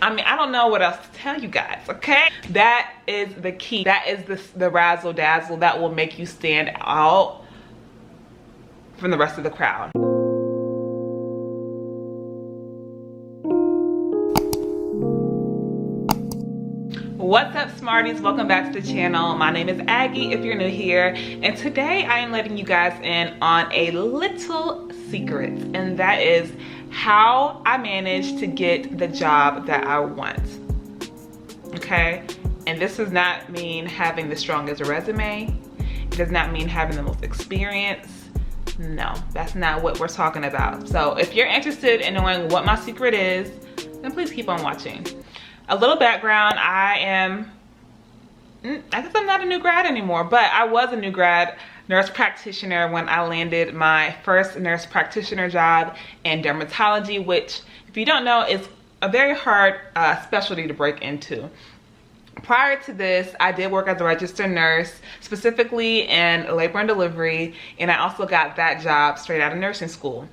I mean, I don't know what else to tell you guys, okay? That is the key. That is the razzle dazzle that will make you stand out from the rest of the crowd. What's up, Smarties? Welcome back to the channel. My name is Aggie if you're new here, and today I am letting you guys in on a little secret, and that is how I managed to get the job that I want. Okay? And this does not mean having the strongest resume. It does not mean having the most experience. No, that's not what we're talking about. So if you're interested in knowing what my secret is, then please keep on watching. A little background, I guess I'm not a new grad anymore, but I was a new grad nurse practitioner when I landed my first nurse practitioner job in dermatology, which, if you don't know, is a very hard specialty to break into. Prior to this, I did work as a registered nurse, specifically in labor and delivery, and I also got that job straight out of nursing school.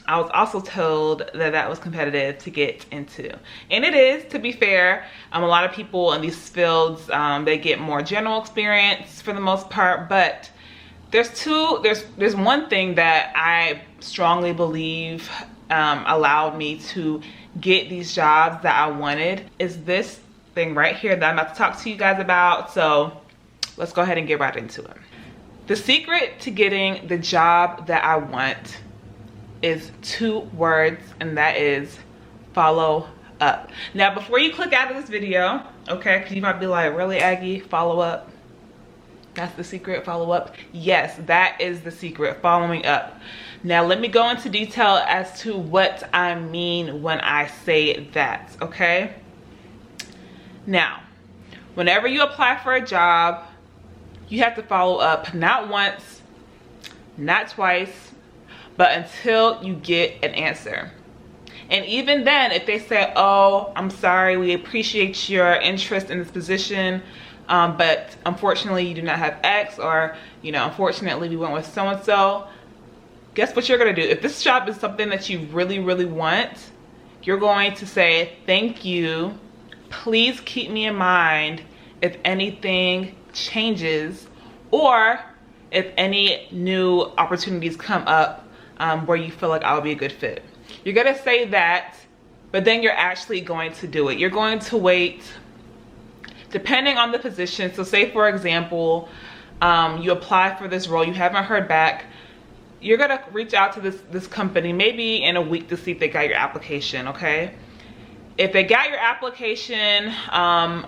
I was also told that that was competitive to get into. And it is, to be fair. A lot of people in these fields, they get more general experience for the most part, but there's one thing that I strongly believe allowed me to get these jobs that I wanted, is this thing right here that I'm about to talk to you guys about. So let's go ahead and get right into it. The secret to getting the job that I want is 2 words, and that is follow up. Now, before you click out of this video, okay, because you might be like, really, Aggie, follow up? That's the secret, follow up? Yes, that is the secret, following up. Now, let me go into detail as to what I mean when I say that, okay? Now, whenever you apply for a job, you have to follow up not once, not twice, but until you get an answer. And even then, if they say, oh, I'm sorry, we appreciate your interest in this position, but unfortunately you do not have X, or, you know, unfortunately we went with so-and-so, guess what you're gonna do? If this job is something that you really, really want, you're going to say, thank you, please keep me in mind if anything changes, or if any new opportunities come up where you feel like I'll be a good fit. You're gonna say that, but then you're actually going to do it. You're going to wait, depending on the position. So say, for example, you apply for this role, you haven't heard back. You're gonna reach out to this company maybe in a week to see if they got your application, okay? If they got your application,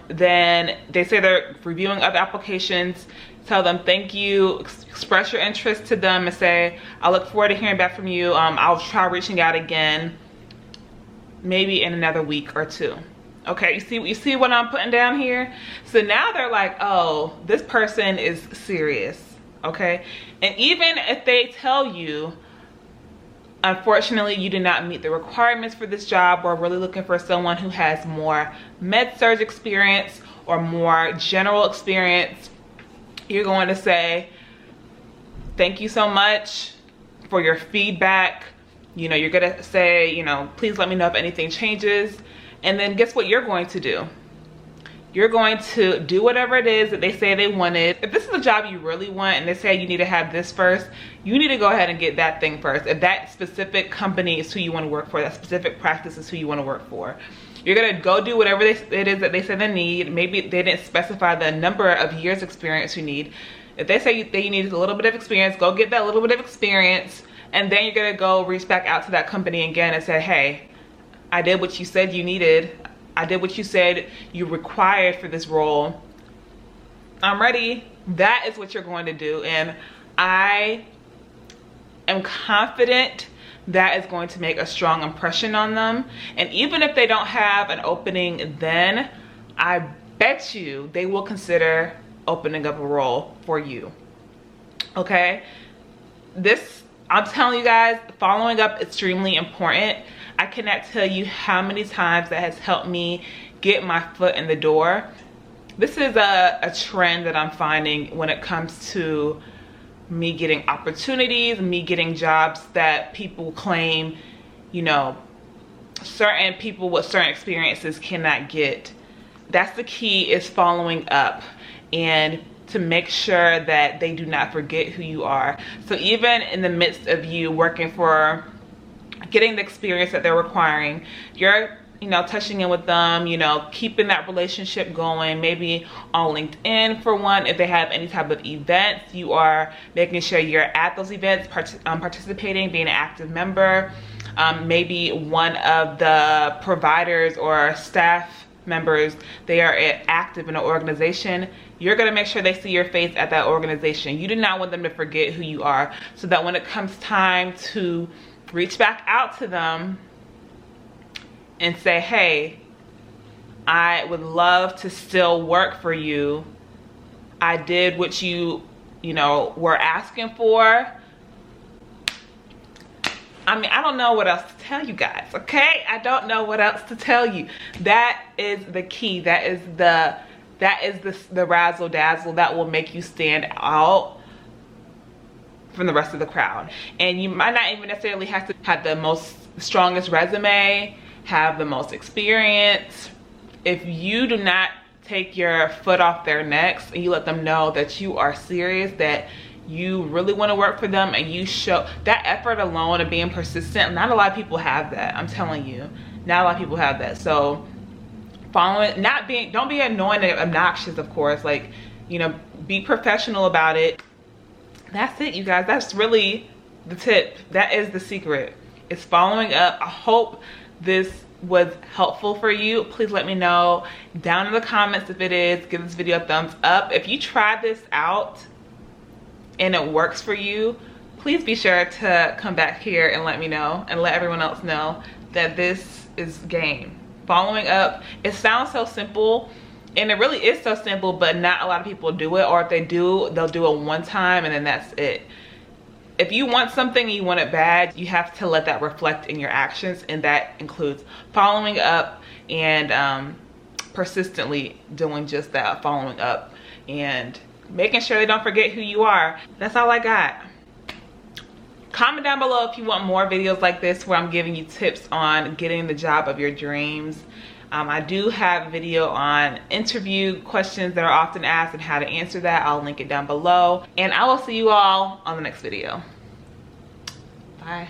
then they say they're reviewing other applications. Tell them thank you, express your interest to them, and say, I look forward to hearing back from you. I'll try reaching out again, maybe in another week or 2. Okay, you see what I'm putting down here? So now they're like, oh, this person is serious, okay? And even if they tell you, unfortunately, you do not meet the requirements for this job, we're really looking for someone who has more med-surg experience or more general experience, you're going to say, thank you so much for your feedback. You know, you're gonna say, you know, please let me know if anything changes. And then guess what you're going to do? You're going to do whatever it is that they say they wanted. If this is a job you really want and they say you need to have this first, you need to go ahead and get that thing first. If that specific company is who you want to work for, that specific practice is who you want to work for, you're gonna go do whatever it is that they say they need. Maybe they didn't specify the number of years experience you need. If they say that you need a little bit of experience, go get that little bit of experience, and then you're gonna go reach back out to that company again and say, hey, I did what you said you needed. I did what you said you required for this role. I'm ready. That is what you're going to do, and I am confident that is going to make a strong impression on them. And even if they don't have an opening then, I bet you they will consider opening up a role for you, okay? This, I'm telling you guys, following up is extremely important. I cannot tell you how many times that has helped me get my foot in the door. This is a trend that I'm finding when it comes to me getting opportunities, me getting jobs that people claim, you know, certain people with certain experiences cannot get. That's the key, is following up and to make sure that they do not forget who you are. So even in the midst of you working for, getting the experience that they're requiring, you're, you know, touching in with them, you know, keeping that relationship going, maybe on LinkedIn for one. If they have any type of events, you are making sure you're at those events, participating, being an active member. Maybe one of the providers or staff members, they are active in an organization, you're going to make sure they see your face at that organization. You do not want them to forget who you are, so that when it comes time to reach back out to them and say, hey, I would love to still work for you. I did what you know, were asking for. I mean, I don't know what else to tell you guys, okay? I don't know what else to tell you. That is the key. That is the razzle dazzle that will make you stand out from the rest of the crowd. And you might not even necessarily have to have the strongest resume, have the most experience. If you do not take your foot off their necks and you let them know that you are serious, that you really want to work for them, and you show that effort alone of being persistent, not a lot of people have that. I'm telling you, not a lot of people have that. So following, don't be annoying and obnoxious, of course, like, you know, be professional about it. That's it, you guys. That's really the tip. That is the secret. It's following up. I hope this was helpful for you. Please let me know down in the comments if it is. Give this video a thumbs up. If you try this out and it works for you, please be sure to come back here and let me know, and let everyone else know that this is game. Following up, it sounds so simple, and it really is so simple, but not a lot of people do it, or if they do, they'll do it one time and then that's it. If you want something and you want it bad, you have to let that reflect in your actions, and that includes following up and persistently doing just that, following up and making sure they don't forget who you are. That's all I got. Comment down below if you want more videos like this where I'm giving you tips on getting the job of your dreams. I do have a video on interview questions that are often asked and how to answer that. I'll link it down below. And I will see you all on the next video. Bye.